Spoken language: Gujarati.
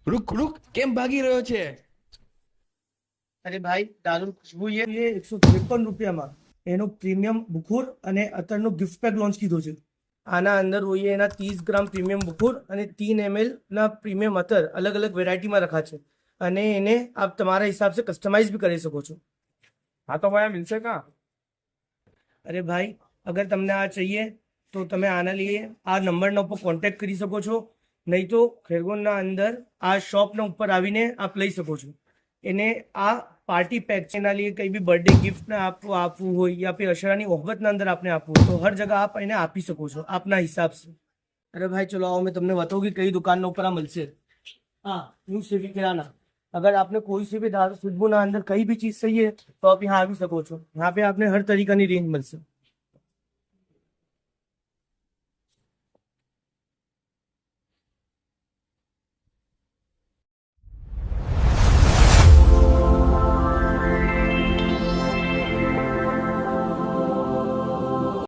रुक रुक केम भागी રહ્યો છે? અરે ભાઈ, દારૂ ખુશ્બુ ये 153 રૂપિયામાં એનો પ્રીમિયમ બુખુર અને અત્તરનો ગિફ્ટ પેક લોન્ચ કીધો છે. આના અંદર હોઈએ એના 30 ગ્રામ પ્રીમિયમ બુખુર અને 3 ml ના પ્રીમિયમ અત્તર અલગ અલગ વેરાયટીમાં રખા છે અને એને આપ તમારા હિસાબ से कस्टमाइज भी કરી શકો છો. हाँ तो भैया मिलसे कहाँ? અરે ભાઈ, અગર તમને આ चाहिए તો તમે આના लिए આ નંબરના ઉપર કોન્ટેક્ટ કરી શકો છો, નહીં તો ખેરગોનના અંદર આ શોપના ઉપર આવીને આપ લઈ શકો છો. એને આ પાર્ટી પેક છે, એના लिए કંઈ બી બર્થડે ગિફ્ટ આપવું હોય યા फिर અશરાની ઓહબતના અંદર આપને આપવું હોય તો હર જગહ આપ એને આપી શકો છો આપના હિસાબ से. અરે ભાઈ ચલો आओ मैं તમને बताऊँ कि कई दुकानों पर આ મળશે. हाँ, न्यू सिटी किराना. अगर आपने कोई सी भी दारू खुशबू ना अंदर कहीं भी चीज चाहिए तो आप यहाँ आ भी सको છો. यहाँ पे आपने हर तरीका ની रेंज મળશે.